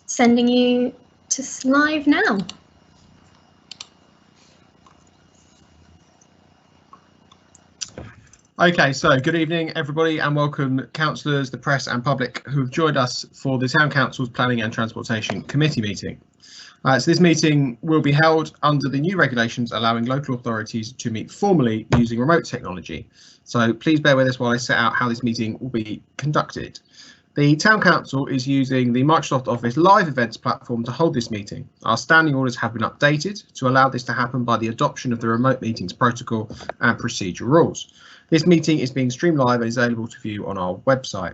Sending you to live now. Okay, so good evening everybody and welcome councillors, the press and public who have joined us for the Town Council's Planning and Transportation Committee meeting. So this meeting will be held under the new regulations allowing local authorities to meet formally using remote technology. So please bear with us while I set out how this meeting will be conducted. The Town Council is using the Microsoft Office Live Events platform to hold this meeting. Our standing orders have been updated to allow this to happen by the adoption of the Remote Meetings Protocol and Procedure Rules. This meeting is being streamed live and is available to view on our website.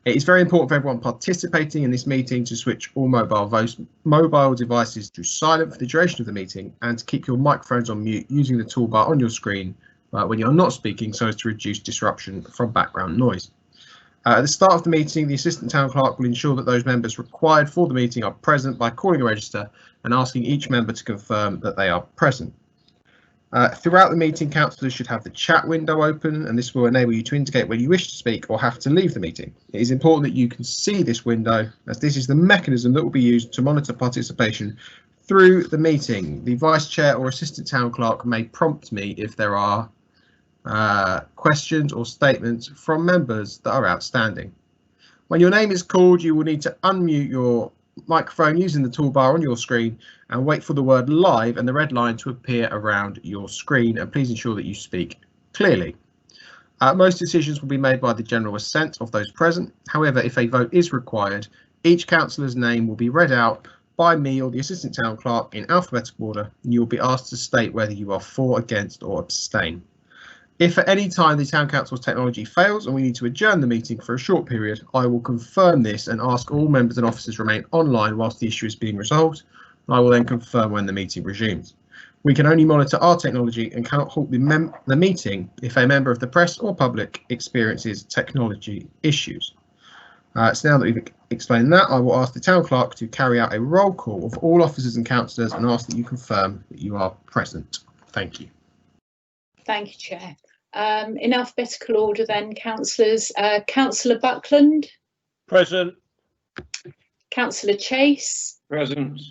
It is very important for everyone participating in this meeting to switch all mobile devices to silent for the duration of the meeting and to keep your microphones on mute using the toolbar on your screen when you're not speaking so as to reduce disruption from background noise. At the start of the meeting, the Assistant Town Clerk will ensure that those members required for the meeting are present by calling a register and asking each member to confirm that they are present. Throughout the meeting, councillors should have the chat window open, and this will enable you to indicate when you wish to speak or have to leave the meeting. It is important that you can see this window, as this is the mechanism that will be used to monitor participation through the meeting. The Vice Chair or Assistant Town Clerk may prompt me if there are questions or statements from members that are outstanding. When your name is called, you will need to unmute your microphone using the toolbar on your screen and wait for the word live and the red line to appear around your screen, and please ensure that you speak clearly. Most decisions will be made by the general assent of those present. However, if a vote is required, each councillor's name will be read out by me or the Assistant Town Clerk in alphabetical order, and you will be asked to state whether you are for, against or abstain. If at any time the Town Council's technology fails and we need to adjourn the meeting for a short period, I will confirm this and ask all members and officers remain online whilst the issue is being resolved. I will then confirm when the meeting resumes. We can only monitor our technology and cannot halt the meeting if a member of the press or public experiences technology issues. So now that we've explained that, I will ask the Town Clerk to carry out a roll call of all officers and councillors and ask that you confirm that you are present. Thank you. Thank you, Chair. In alphabetical order then, councillors, Councillor Buckland. Present. Councillor Chase. Present.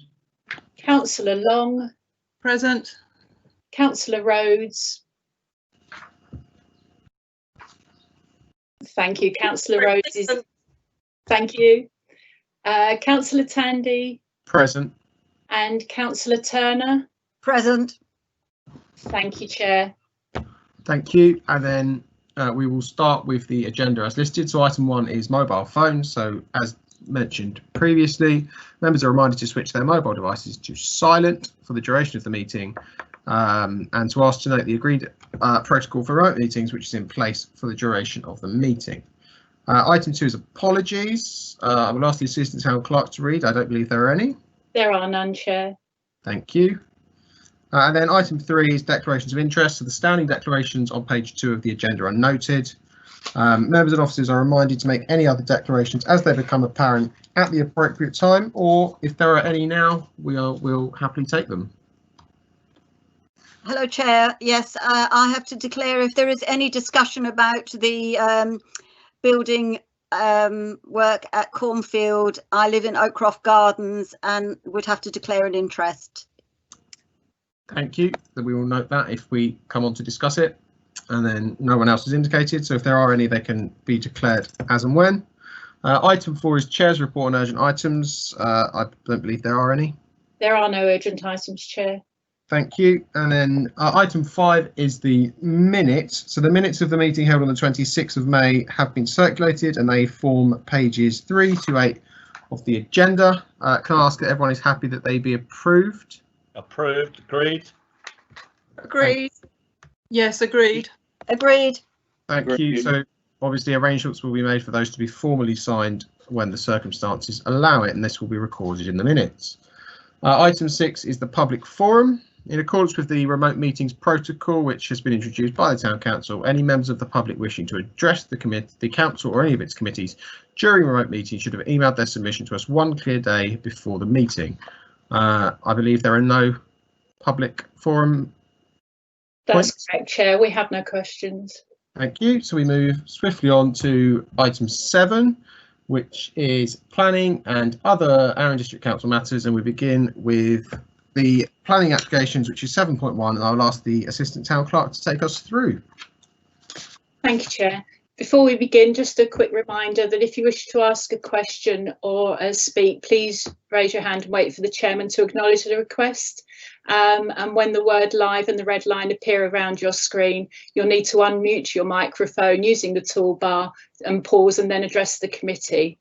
Councillor Long. Present. Councillor Rhodes. Thank you. Councillor Rhodes is. Thank you. Councillor Tandy. Present. And Councillor Turner. Present. Thank you, Chair. Thank you. And then we will start with the agenda as listed. So item 1 is mobile phones. So as mentioned previously, members are reminded to switch their mobile devices to silent for the duration of the meeting and to ask to note the agreed protocol for remote meetings, which is in place for the duration of the meeting. Item 2 is apologies. I will ask the Assistant Town Clerk to read. I don't believe there are any. There are none, Chair. Thank you. And then item 3 is declarations of interest. So the standing declarations on page 2 of the agenda are noted. Members and officers are reminded to make any other declarations as they become apparent at the appropriate time, or if there are any now, we'll happily take them. Hello, Chair. Yes, I have to declare if there is any discussion about the building work at Cornfield. I live in Oakcroft Gardens and would have to declare an interest. Thank you. Then we will note that if we come on to discuss it, and then no one else has indicated. So if there are any, they can be declared as and when. Item 4 is Chair's report on urgent items. I don't believe there are any. There are no urgent items, Chair. Thank you. And then item 5 is the minutes. So the minutes of the meeting held on the 26th of May have been circulated and they form pages 3 to 8 of the agenda. Can I ask that everyone is happy that they be approved? Approved. Agreed. Agreed. Yes, agreed. Agreed. Thank you. So obviously arrangements will be made for those to be formally signed when the circumstances allow it, and this will be recorded in the minutes. Item 6 is the public forum. In accordance with the remote meetings protocol, which has been introduced by the Town Council, any members of the public wishing to address the council or any of its committees during remote meetings should have emailed their submission to us one clear day before the meeting. I believe there are no public forum. That's correct, Chair. We have no questions. Thank you. So we move swiftly on to item 7, which is planning and other Arran District Council matters, and we begin with the planning applications, which is 7.1, and I'll ask the Assistant Town Clerk to take us through. Thank you, Chair. Before we begin, just a quick reminder that if you wish to ask a question or speak, please raise your hand and wait for the chairman to acknowledge the request. And when the word live and the red line appear around your screen, you'll need to unmute your microphone using the toolbar and pause and then address the committee.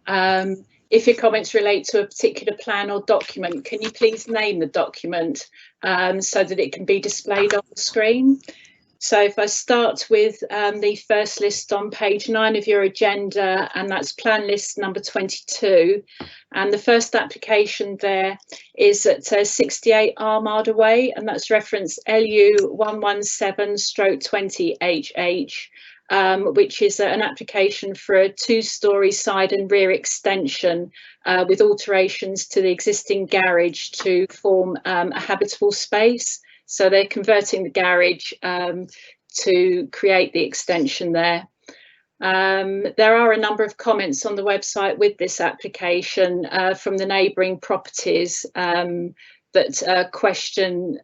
If your comments relate to a particular plan or document, can you please name the document so that it can be displayed on the screen? So if I start with the first list on page 9 of your agenda, and that's plan list number 22. And the first application there is at 68 Armada Way, and that's reference LU 117/20HH, which is an application for a 2-storey side and rear extension with alterations to the existing garage to form a habitable space. So they're converting the garage to create the extension there. There are a number of comments on the website with this application from the neighbouring properties that question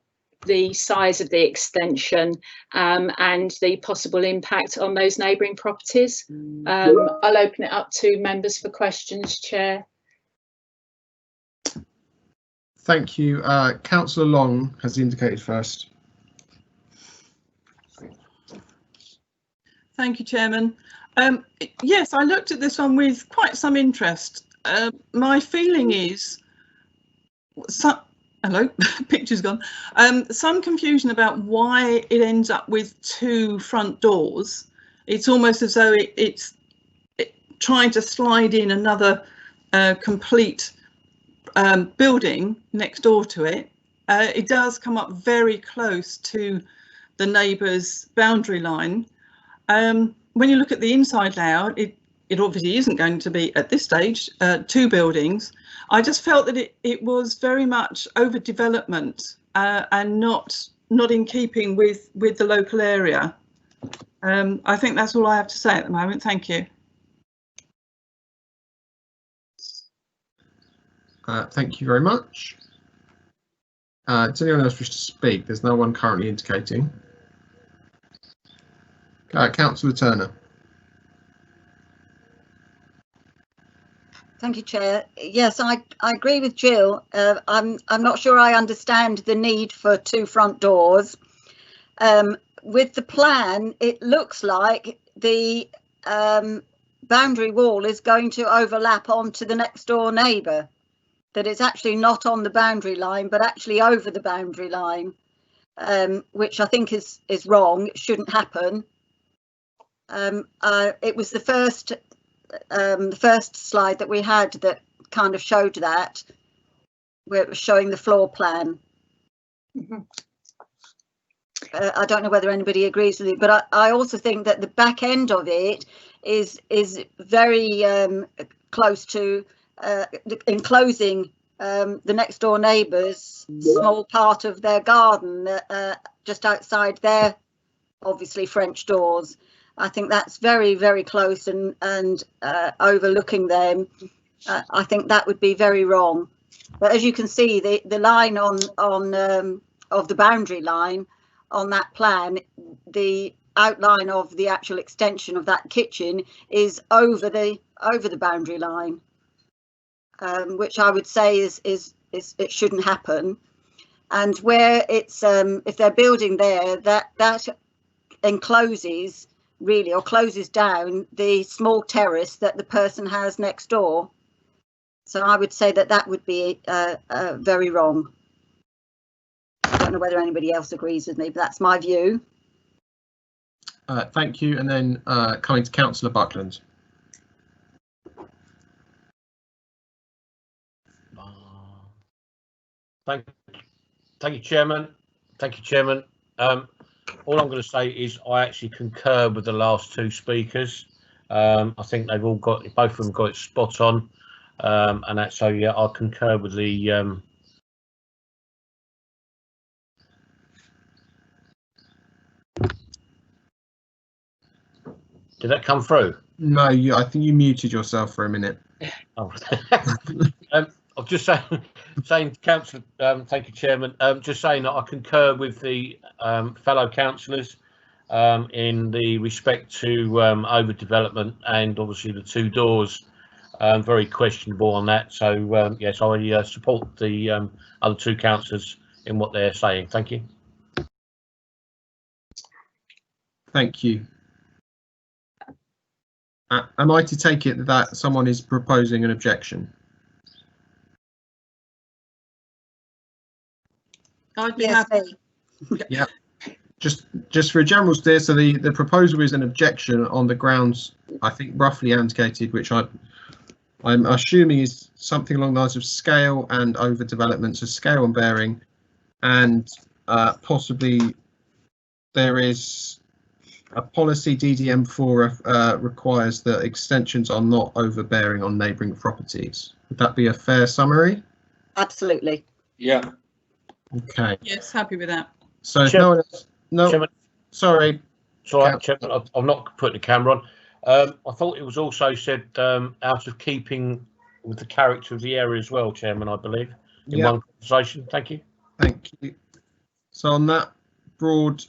the size of the extension and the possible impact on those neighbouring properties. I'll open it up to members for questions, Chair. Thank you. Councillor Long has indicated first. Thank you, Chairman. Yes, I looked at this one with quite some interest. My feeling is, hello, picture's gone. Some confusion about why it ends up with 2 front doors. It's almost as though it's trying to slide in another complete building next door to it. It does come up very close to the neighbour's boundary line. When you look at the inside layout, it obviously isn't going to be at this stage 2 buildings. I just felt that it was very much overdevelopment and not in keeping with the local area. I think that's all I have to say at the moment. Thank you. Thank you very much. Does anyone else wish to speak? There's no one currently indicating. Councillor Turner. Thank you, Chair. Yes, I agree with Jill. I'm not sure I understand the need for 2 front doors. With the plan, it looks like the boundary wall is going to overlap onto the next door neighbour. That it's actually not on the boundary line, but actually over the boundary line, which I think is wrong. It shouldn't happen. It was the first slide that we had that kind of showed that, where it was showing the floor plan. Mm-hmm. I don't know whether anybody agrees with it, but I also think that the back end of it is very close to enclosing the next door neighbours' small part of their garden just outside their obviously French doors. I think that's very, very close and overlooking them. I think that would be very wrong. But as you can see, the line on of the boundary line on that plan, the outline of the actual extension of that kitchen is over the boundary line, which I would say is it shouldn't happen. And where it's if they're building there, that encloses really or closes down the small terrace that the person has next door. So I would say that would be very wrong. I don't know whether anybody else agrees with me, but that's my view. Thank you. And then coming to Councillor Buckland. Thank you, Chairman. Thank you, Chairman. All I'm going to say is I actually concur with the last 2 speakers. I think they've all got, both of them got it spot on, and that's so. Yeah, I concur with the. Did that come through? No, I think you muted yourself for a minute. Oh. I'm just saying, Councillor, thank you, Chairman. Just saying that I concur with the fellow councillors in the respect to overdevelopment and obviously the two doors. Very questionable on that. So yes, I support the other two councillors in what they're saying. Thank you. Thank you. Am I to take it that someone is proposing an objection? I'd be Yes, happy. me. Yeah. Just for a general steer, so the proposal is an objection on the grounds, I think, roughly indicated, which I'm assuming is something along the lines of scale and overdevelopment, so scale and bearing, and possibly there is a policy DDM4 requires that extensions are not overbearing on neighbouring properties. Would that be a fair summary? Absolutely. Yeah. Okay. Yes, happy with that. So if Chairman- no one else, no, Chairman, sorry. sorry, Chairman, I'm not putting the camera on. I thought it was also said out of keeping with the character of the area as well, Chairman, I believe, in Yeah. one conversation. Thank you. Thank you. So on that broad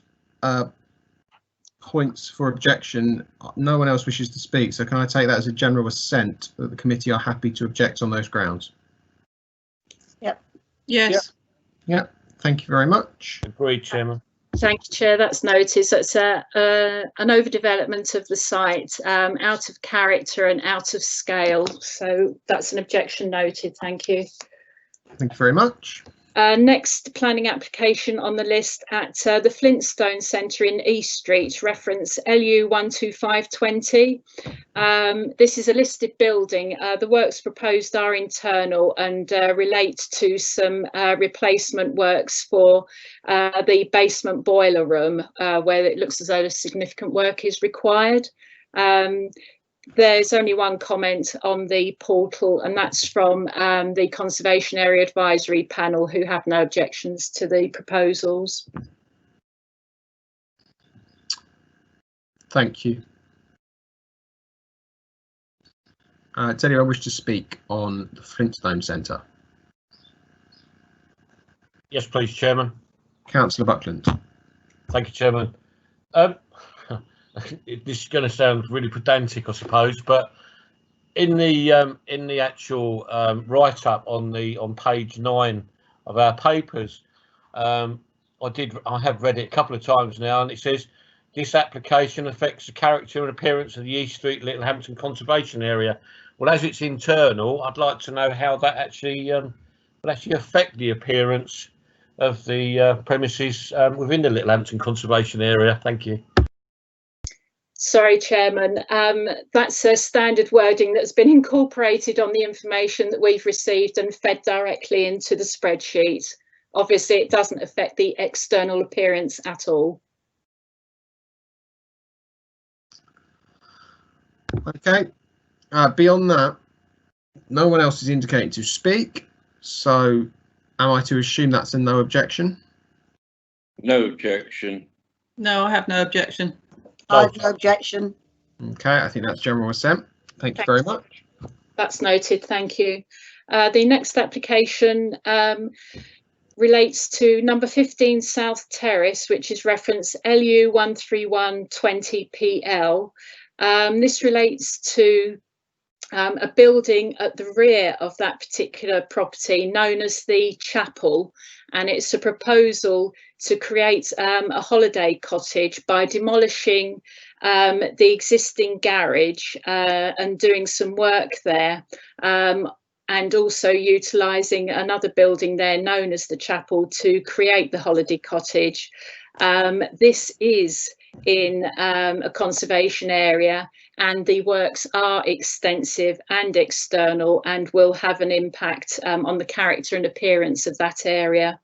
points for objection, no one else wishes to speak. So can I take that as a general assent that the committee are happy to object on those grounds? Yes. Yeah. Thank you very much. Agreed, Chairman. Thank you, Chair. That's noted. So it's an overdevelopment of the site, out of character and out of scale. So that's an objection noted. Thank you. Thank you very much. Next planning application on the list at the Flintstone Centre in East Street, reference LU 12520. This is a listed building. The works proposed are internal and relate to some replacement works for the basement boiler room, where it looks as though significant work is required. There's only one comment on the portal, and that's from the Conservation Area Advisory Panel, who have no objections to the proposals. Thank you. Does anyone wish to speak on the Flintstone Centre? Yes, please, Chairman. Councillor Buckland. Thank you, Chairman. This is going to sound really pedantic, I suppose, but in the actual write-up on page 9 of our papers, I have read it a couple of times now, and it says this application affects the character and appearance of the East Street Littlehampton Conservation Area. Well, as it's internal, I'd like to know how that actually will actually affect the appearance of the premises within the Littlehampton Conservation Area. Thank you. Sorry, Chairman, that's a standard wording that's been incorporated on the information that we've received and fed directly into the spreadsheet. Obviously, it doesn't affect the external appearance at all. Okay. Beyond that, no one else is indicating to speak. So am I to assume that's a no objection? No objection. No, I have no objection. I have no objection. Okay, I think that's general assent. Thank you very much. That's noted, thank you. The next application relates to number 15 South Terrace, which is reference LU 13120PL. This relates to a building at the rear of that particular property known as the Chapel, and it's a proposal to create a holiday cottage by demolishing the existing garage and doing some work there, and also utilising another building there known as the Chapel to create the holiday cottage. This is in a conservation area, and the works are extensive and external and will have an impact on the character and appearance of that area.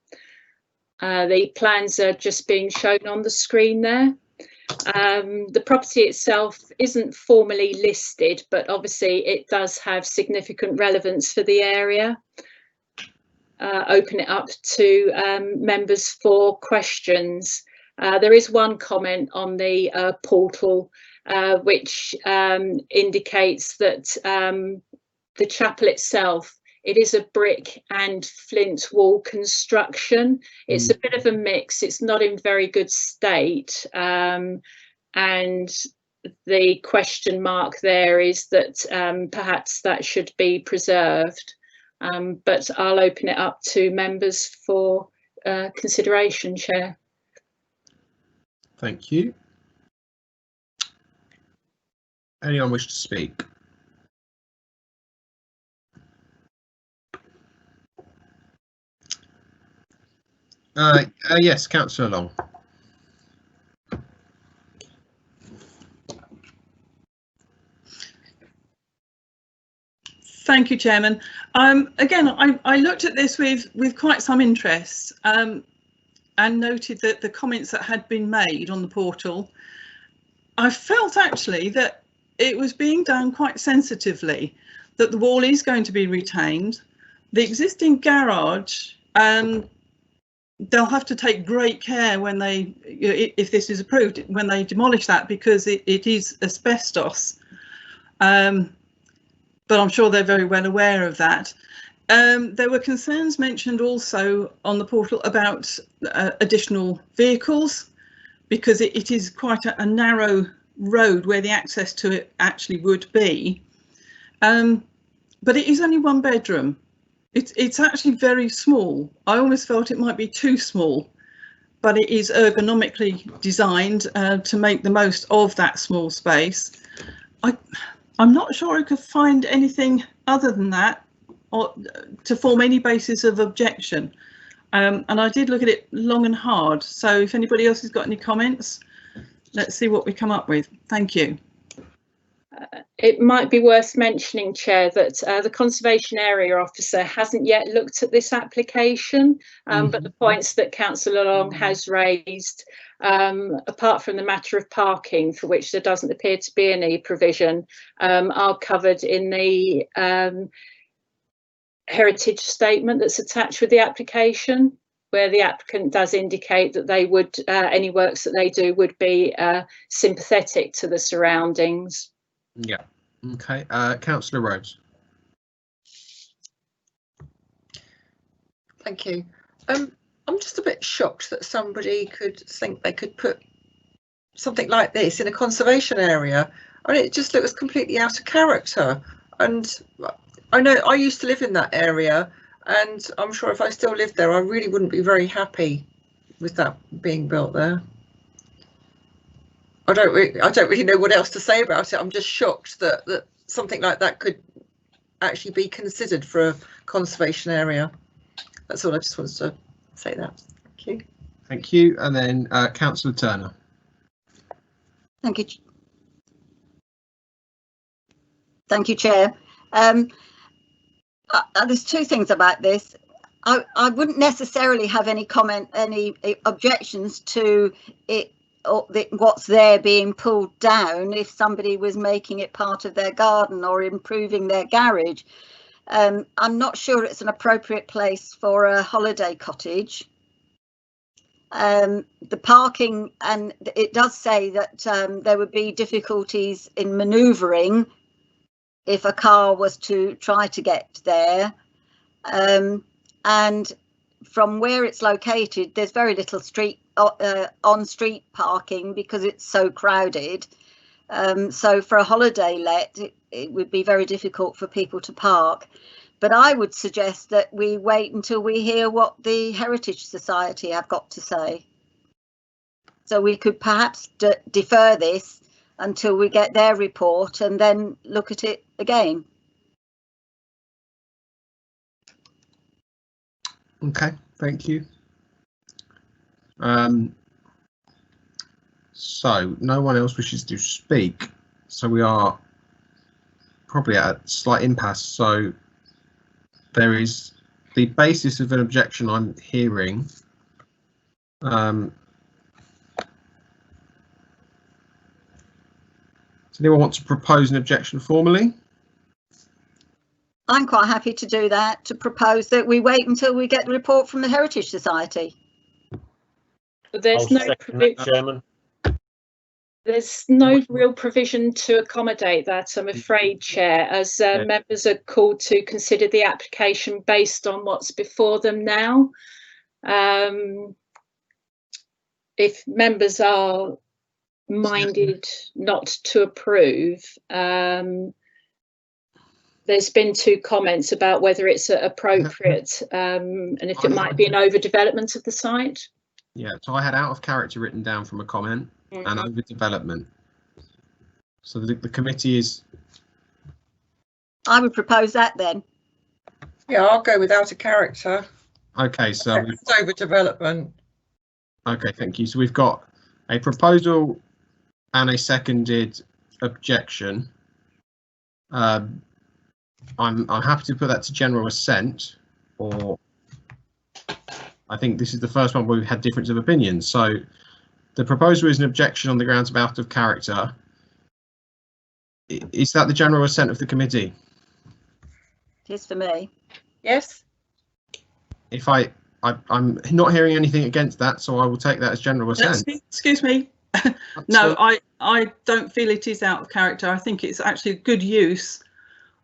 The plans are just being shown on the screen there. The property itself isn't formally listed, but obviously it does have significant relevance for the area. Open it up to members for questions. There is one comment on the portal which indicates that the chapel itself, it is a brick and flint wall construction. It's a bit of a mix. It's not in very good state, and the question mark there is that perhaps that should be preserved. But I'll open it up to members for consideration, Chair. Thank you. Anyone wish to speak? Yes, Councillor Long. Thank you, Chairman. Again, I looked at this with quite some interest and noted that the comments that had been made on the portal, I felt actually that it was being done quite sensitively, that the wall is going to be retained. The existing garage, they'll have to take great care when they, if this is approved, when they demolish that, because it is asbestos. But I'm sure they're very well aware of that. There were concerns mentioned also on the portal about additional vehicles, because it is quite a narrow road where the access to it actually would be. But it is only one bedroom. It's actually very small. I almost felt it might be too small, but it is ergonomically designed to make the most of that small space. I'm not sure I could find anything other than that or to form any basis of objection. And I did look at it long and hard. So if anybody else has got any comments, let's see what we come up with. Thank you. It might be worth mentioning, Chair, that the Conservation Area Officer hasn't yet looked at this application, but the points that Councillor Long has raised, apart from the matter of parking, for which there doesn't appear to be any provision, are covered in the heritage statement that's attached with the application, where the applicant does indicate that they would, any works that they do would be sympathetic to the surroundings. Yeah. Okay. Councillor Rhodes. Thank you. I'm just a bit shocked that somebody could think they could put something like this in a conservation area. I mean, it just looks completely out of character. And I know I used to live in that area, and I'm sure if I still lived there, I really wouldn't be very happy with that being built there. I don't really know what else to say about it. I'm just shocked that something like that could actually be considered for a conservation area. That's all. I just wanted to say that. Thank you. Thank you. And then Councillor Turner. Thank you. Thank you, Chair. There's two things about this. I wouldn't necessarily have any objections to it, or what's there being pulled down if somebody was making it part of their garden or improving their garage. I'm not sure it's an appropriate place for a holiday cottage. The parking, and it does say that there would be difficulties in manoeuvring if a car was to try to get there. And from where it's located, there's very little on-street parking because it's so crowded. So for a holiday let, it would be very difficult for people to park. But I would suggest that we wait until we hear what the Heritage Society have got to say. So we could perhaps defer this until we get their report and then look at it again. Okay, thank you. So no one else wishes to speak, so we are probably at a slight impasse. So there is the basis of an objection I'm hearing. Does anyone want to propose an objection formally? I'm quite happy to do that, to propose that we wait until we get the report from the Heritage Society. But there's I'll no second that, Chairman. There's no real provision to accommodate that, I'm afraid, Chair, as members are called to consider the application based on what's before them now. If members are minded not to approve, there's been 2 comments about whether it's appropriate and if it might be an overdevelopment of the site. Yeah, so I had out of character written down from a comment and overdevelopment. So the committee is. I would propose that then. Yeah, I'll go without a character. Okay, so It's overdevelopment. okay, thank you. So we've got a proposal and a seconded objection. I'm happy to put that to general assent, or I think this is the first one where we've had difference of opinions. So the proposal is an objection on the grounds of out of character. Is that the general assent of the committee? It is for me. Yes. If I'm not hearing anything against that, so I will take that as general assent. Excuse me. No, I don't feel it is out of character. I think it's actually a good use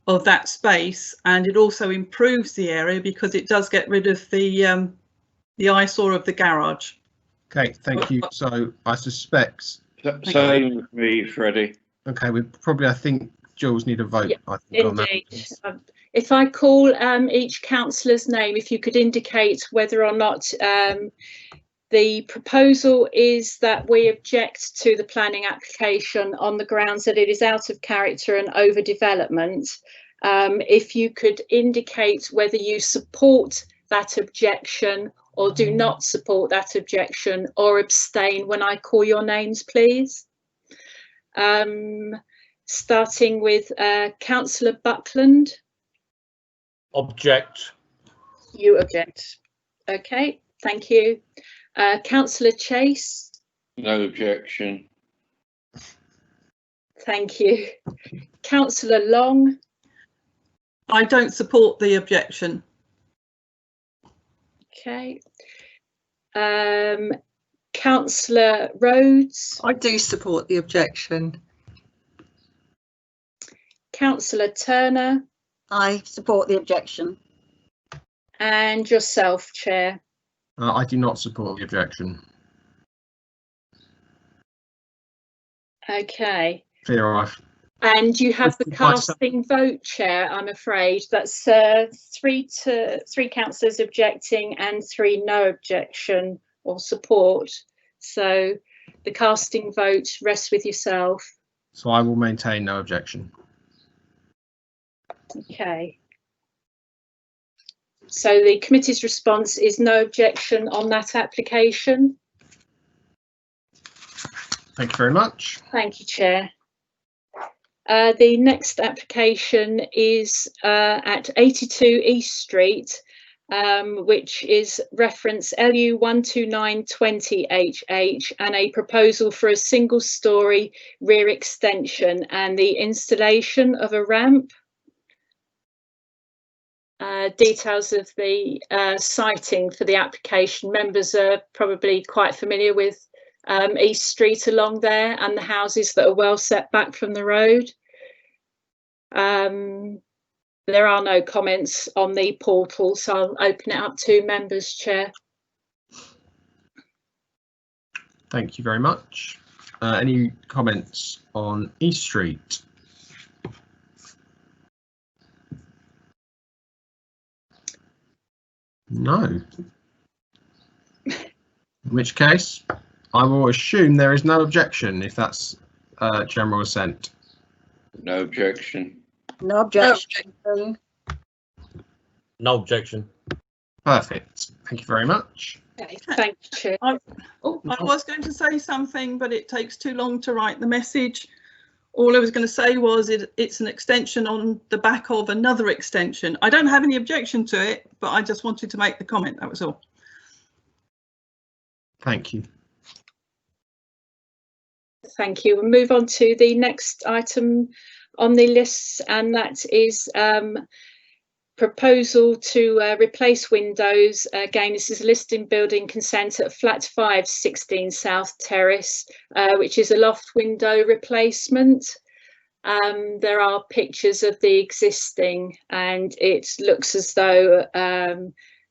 of that space, and it also improves the area because it does get rid of the eyesore of the garage. Okay, thank you. So I suspect. Same with me, Freddie. Okay, we probably, I think Jules need a vote. Yeah, I think on indeed. that. If I call each councillor's name, if you could indicate whether or not the proposal is that we object to the planning application on the grounds that it is out of character and overdevelopment. If you could indicate whether you support that objection or do not support that objection, or abstain when I call your names, please. Starting with Councillor Buckland. Object. You object. Okay, thank you. Councillor Chase. No objection. Thank you. Councillor Long. I don't support the objection. Okay. Councillor Rhodes. I do support the objection. Councillor Turner. I support the objection. And yourself, Chair. I do not support the objection. Okay. Clear off. And you have the casting vote, Chair, I'm afraid. That's 3 councillors objecting and 3 no objection or support. So the casting vote rests with yourself. So I will maintain no objection. Okay. So the committee's response is no objection on that application. Thank you very much. Thank you, Chair. The next application is at 82 East Street, which is reference LU 12920HH, and a proposal for a single-storey rear extension and the installation of a ramp. Details of the siting for the application. Members are probably quite familiar with East Street along there and the houses that are well set back from the road. There are no comments on the portal, so I'll open it up to members, Chair. Thank you very much. Any comments on East Street? No. In which case, I will assume there is no objection if that's general assent. No objection. No objection. No objection. Perfect. Thank you very much. Okay, thank you, Chair. I was going to say something, but it takes too long to write the message. All I was going to say was it's an extension on the back of another extension. I don't have any objection to it, but I just wanted to make the comment, that was all. Thank you. Thank you. We'll move on to the next item on the list, and that is proposal to replace windows. Again, this is a listed building consent at flat 5, 16 South Terrace, which is a loft window replacement. There are pictures of the existing, and it looks as though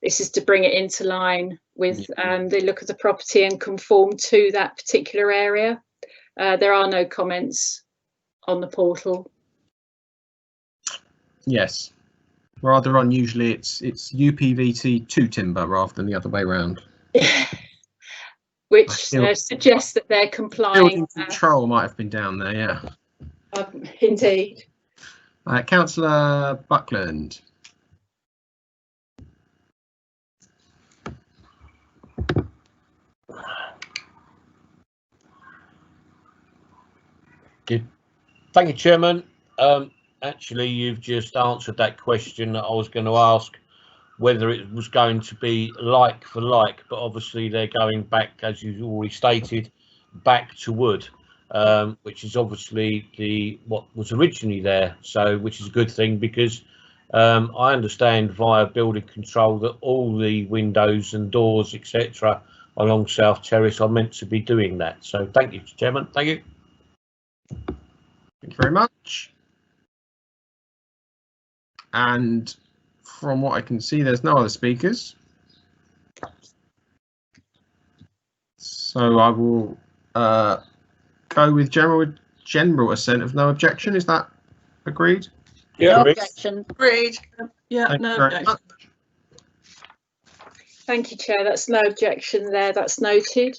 this is to bring it into line with the look of the property and conform to that particular area. There are no comments on the portal. Yes. Rather unusually, it's UPVT 2 timber rather than the other way around. Which suggests that they're complying. Building control might have been down there, yeah. Indeed. Councillor Buckland. Thank you, Chairman. Actually, you've just answered that question that I was going to ask, whether it was going to be like for like, but obviously they're going back, as you've already stated, back to wood, which is obviously what was originally there. So, which is a good thing, because I understand via building control that all the windows and doors, etc., along South Terrace are meant to be doing that. So, thank you, Chairman. Thank you. Thank you very much. And from what I can see, there's no other speakers. So I will go with general assent of no objection. Is that agreed? Yeah. No objection. Agreed. Yeah, Thank no you very objection. much. Thank you, Chair. That's no objection there. That's noted.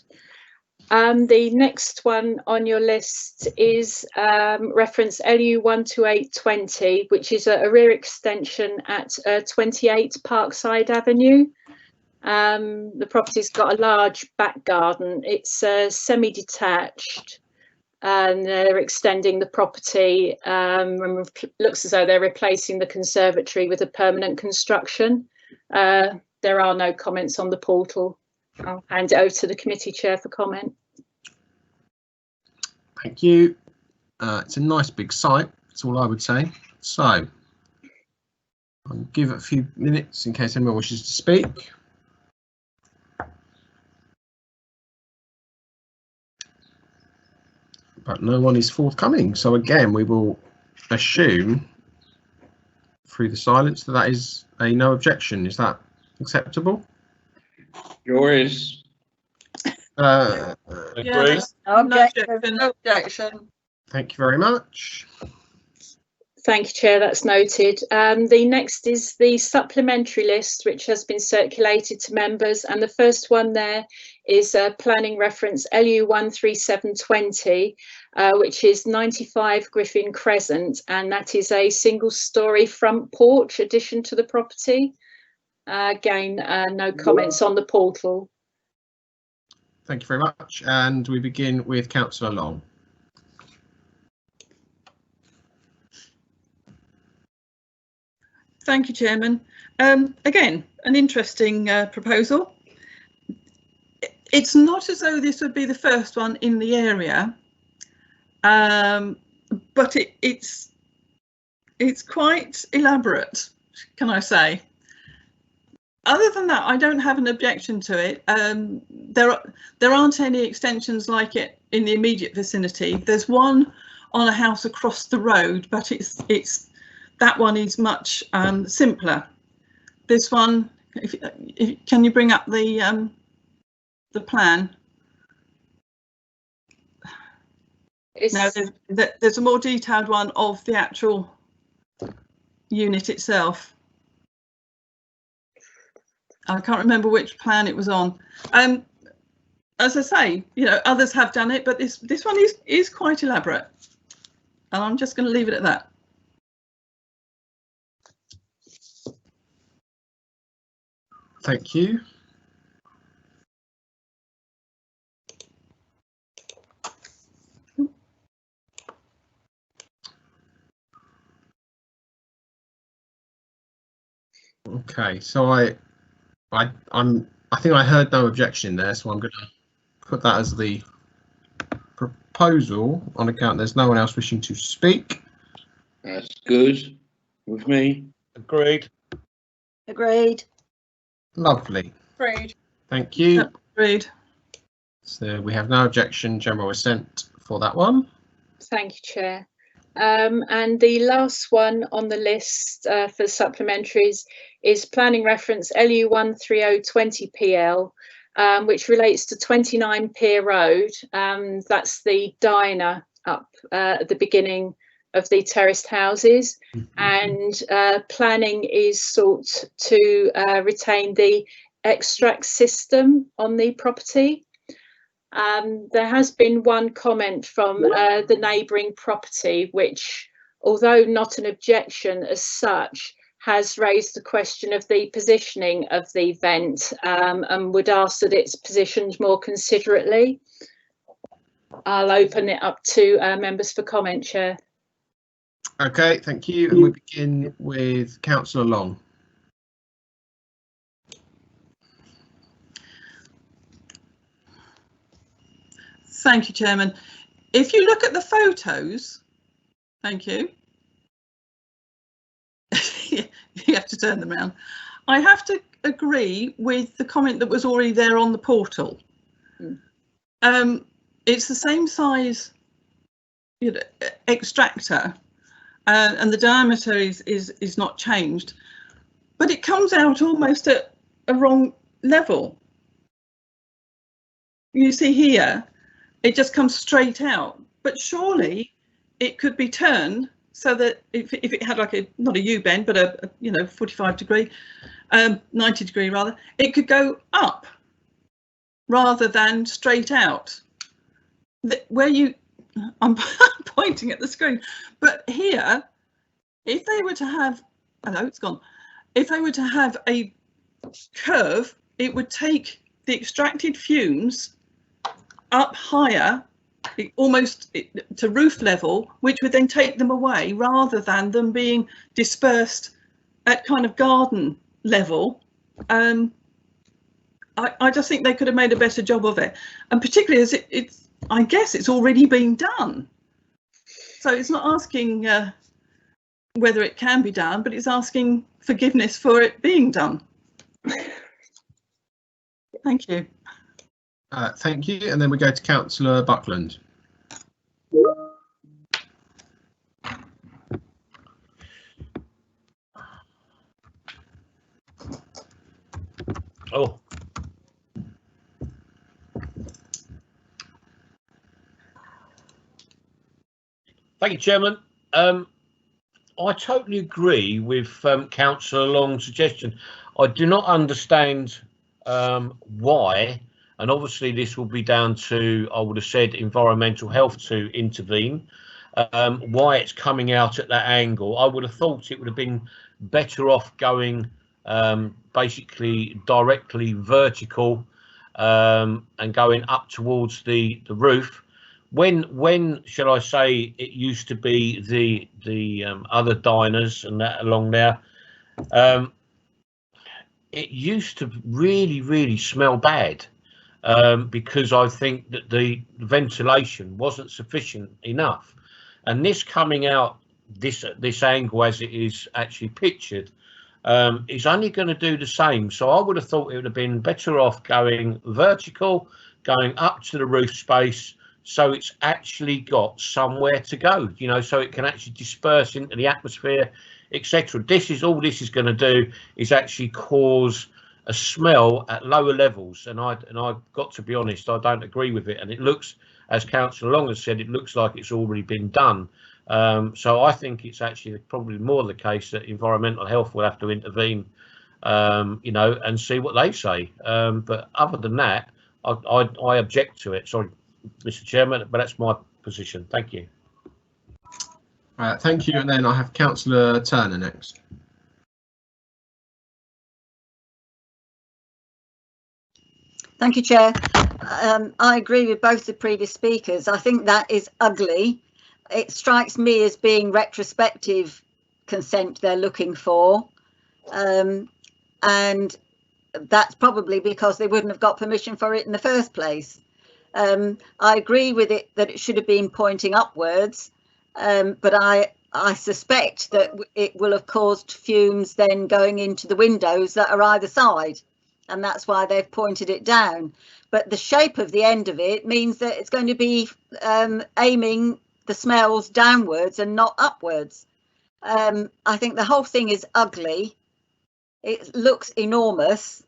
The next one on your list is reference LU 12820, which is a rear extension at 28 Parkside Avenue. The property's got a large back garden. It's semi-detached, and they're extending the property. Looks as though they're replacing the conservatory with a permanent construction. There are no comments on the portal. I'll hand it over to the committee chair for comment. Thank you. It's a nice big site. That's all I would say. So I'll give it a few minutes in case anyone wishes to speak. But no one is forthcoming. So again, we will assume through the silence that is a no objection. Is that acceptable? Sure is. Yeah, Agreed. No objection. No objection. Thank you very much. Thank you, Chair. That's noted. The next is the supplementary list, which has been circulated to members. And the first one there is planning reference LU 13720, which is 95 Griffin Crescent. And that is a single-storey front porch addition to the property. Again, no comments on the portal. Thank you very much. And we begin with Councillor Long. Thank you, Chairman. Again, an interesting proposal. It's not as though this would be the first one in the area, but it's quite elaborate, can I say. Other than that, I don't have an objection to it. There aren't any extensions like it in the immediate vicinity. There's one on a house across the road, but that one is much simpler. This one, can you bring up the plan? No, there's a more detailed one of the actual unit itself. I can't remember which plan it was on. As I say, you know, others have done it, but this one is quite elaborate, and I'm just going to leave it at that. Thank you. Okay, so I think I heard no objection there, so I'm going to put that as the proposal on account there's no one else wishing to speak. That's good with me. Agreed. Agreed. Lovely. Agreed. Thank you. Agreed. So we have no objection, general assent for that one. Thank you, Chair. And the last one on the list for supplementaries is planning reference LU 13020 PL, which relates to 29 Pier Road. That's the diner up at the beginning of the terraced houses, and planning is sought to retain the extract system on the property. There has been one comment from the neighbouring property, which, although not an objection as such, has raised the question of the positioning of the vent, and would ask that it's positioned more considerately. I'll open it up to members for comment, Chair. Okay, thank you. And we begin with Councillor Long. Thank you, Chairman. If you look at the photos, thank you. You have to turn them around. I have to agree with the comment that was already there on the portal. It's the same size, you know, extractor, and the diameter is not changed, but it comes out almost at a wrong level. You see here, it just comes straight out, but surely it could be turned so that if it had like a, not a U-bend, but a you know, 45 degree, 90 degree rather, it could go up rather than straight out. Where you, I'm pointing at the screen, but here, if they were to have, hello, it's gone. If they were to have a curve, it would take the extracted fumes up higher, almost to roof level, which would then take them away rather than them being dispersed at kind of garden level. I just think they could have made a better job of it, and particularly as it's, I guess it's already been done. So it's not asking whether it can be done, but it's asking forgiveness for it being done. Thank you. Thank you. And then we go to Councillor Buckland. Oh. Thank you, Chairman. I totally agree with Councillor Long's suggestion. I do not understand why, and obviously this will be down to, I would have said, environmental health to intervene, why it's coming out at that angle. I would have thought it would have been better off going basically directly vertical and going up towards the roof. When shall I say, it used to be the other diners and that along there, it used to really smell bad, because I think that the ventilation wasn't sufficient enough, and this coming out this angle as it is actually pictured is only going to do the same. So I would have thought it would have been better off going vertical, going up to the roof space, so it's actually got somewhere to go, you know, so it can actually disperse into the atmosphere, etc. This is all this is going to do is actually cause a smell at lower levels, and I've got to be honest, I don't agree with it. And it looks, as Councillor Long has said, it looks like it's already been done. So I think it's actually probably more the case that environmental health will have to intervene, you know, and see what they say. But other than that, I object to it. Sorry, Mr. Chairman, but that's my position. Thank you. Thank you. And then I have Councillor Turner next. Thank you, Chair. I agree with both the previous speakers. I think that is ugly. It strikes me as being retrospective consent they're looking for. And that's probably because they wouldn't have got permission for it in the first place. I agree with it that it should have been pointing upwards, but I I suspect that it will have caused fumes then going into the windows that are either side, and that's why they've pointed it down. But the shape of the end of it means that it's going to be aiming the smells downwards and not upwards. I think the whole thing is ugly. It looks enormous,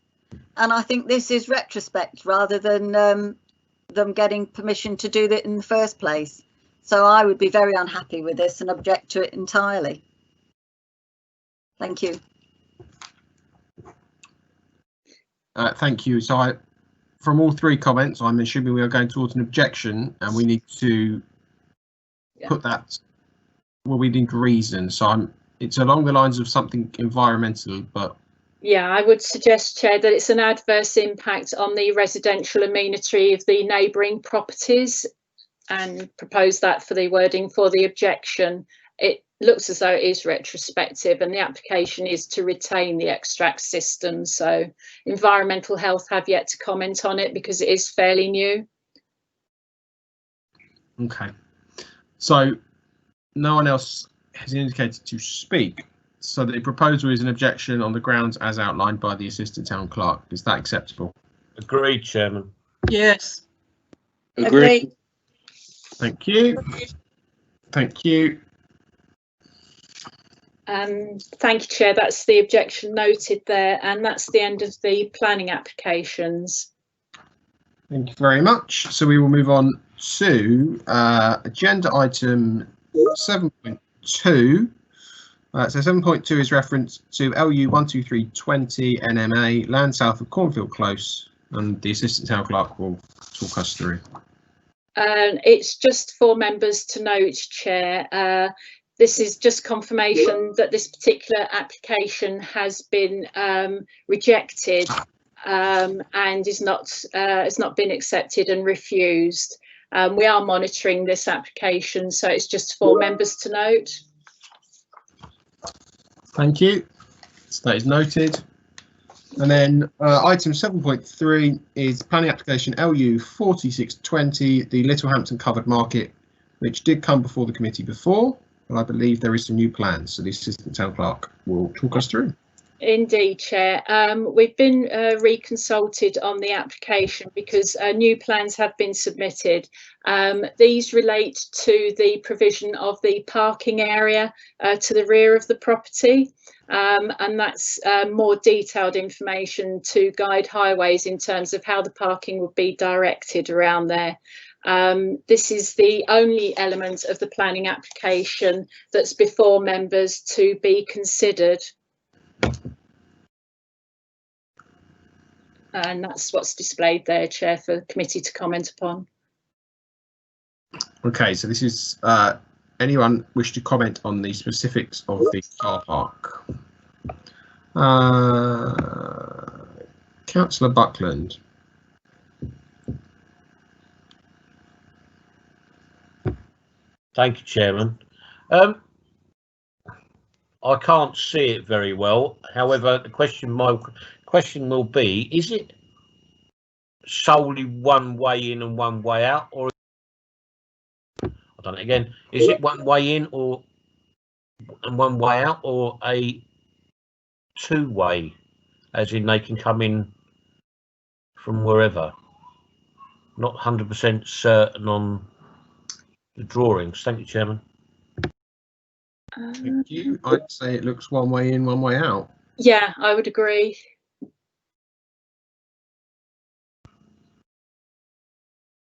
and I think this is retrospect rather than them getting permission to do that in the first place. So I would be very unhappy with this and object to it entirely. Thank you. Thank you. So from all three comments, I'm assuming we are going towards an objection, and we need to put that, well, we need reason. So it's along the lines of something environmental, but yeah, I would suggest, Chair, that it's an adverse impact on the residential amenity of the neighbouring properties, and propose that for the wording for the objection. It looks as though it is retrospective, and the application is to retain the extract system. So Environmental Health have yet to comment on it because it is fairly new. okay. So no one else has indicated to speak. So the proposal is an objection on the grounds as outlined by the Assistant Town Clerk. Is that acceptable? Agreed, Chairman. Yes. Agreed. Thank you. Thank you. Thank you, Chair. That's the objection noted there, and that's the end of the planning applications. Thank you very much. So we will move on to agenda item 7.2. So 7.2 is reference to LU 12320 NMA, land south of Cornfield Close, and the Assistant Town Clerk will talk us through. It's just for members to note, Chair. This is just confirmation that this particular application has been rejected and is not has not been accepted and refused. We are monitoring this application, so it's just for members to note. Thank you. So that is noted. And then item 7.3 is planning application LU 4620, the Littlehampton Covered Market, which did come before the committee before, but I believe there is some new plans. So the Assistant Town Clerk will talk us through. Indeed, Chair. We've been reconsulted on the application because new plans have been submitted. These relate to the provision of the parking area to the rear of the property, and that's more detailed information to guide highways in terms of how the parking would be directed around there. This is the only element of the planning application that's before members to be considered. And that's what's displayed there, Chair, for the committee to comment upon. Okay, so this is anyone wish to comment on the specifics of the car park? Councillor Buckland. Thank you, Chairman. I can't see it very well. However, the question, my question will be, is it solely one way in and one way out, or I've done it again, is it one way in or and one way out, or a two-way, as in they can come in from wherever? Not 100% certain on the drawings. Thank you, Chairman. Thank you. I'd say it looks one way in, one way out. Yeah, I would agree.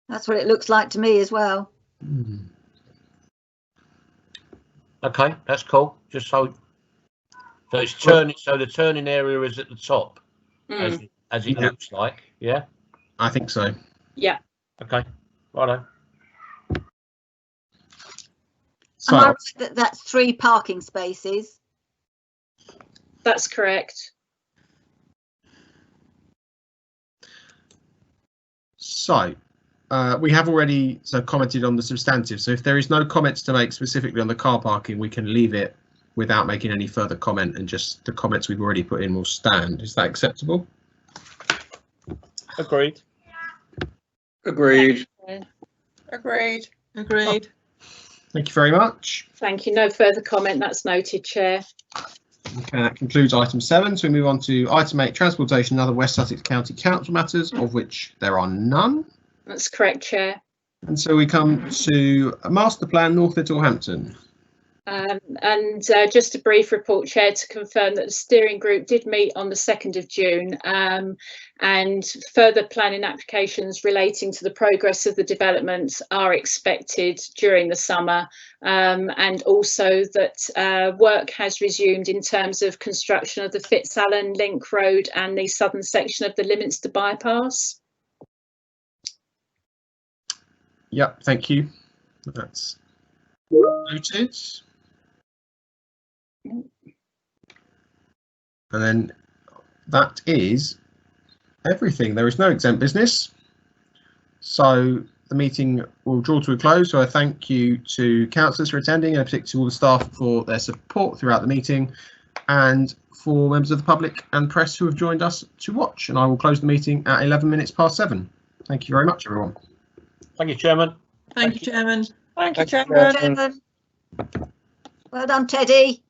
That's what it looks like to me as well. Okay, that's cool. Just so it's turning, so the turning area is at the top, as it looks like. Yeah, I think so. Yeah. Okay, righto. Am I So right that that's 3 parking spaces? That's correct. we have already commented on the substantive. So if there is no comments to make specifically on the car parking, we can leave it without making any further comment, and just the comments we've already put in will stand. Is that acceptable? Agreed. Agreed. Agreed. Agreed. Thank you very much. Thank you. No further comment. That's noted, Chair. Okay, that concludes item 7. So we move on to item 8, transportation and other West Sussex County Council matters, of which there are none. That's correct, Chair. And so we come to a master plan North Littlehampton. Just a brief report, Chair, to confirm that the steering group did meet on the 2nd of June, and further planning applications relating to the progress of the development are expected during the summer, and also that work has resumed in terms of construction of the Fitzallen Link Road and the southern section of the Lyminster bypass. Yep, thank you. That's noted. And then that is everything. There is no exempt business. So the meeting will draw to a close. So I thank you to councillors for attending, and particularly to all the staff for their support throughout the meeting, and for members of the public and press who have joined us to watch. And I will close the meeting at 11 minutes past 7. Thank you very much, everyone. Thank you, Chairman. Thank you, Chairman. Thank you, Thank you, Chairman. Chairman. Well done, Teddy.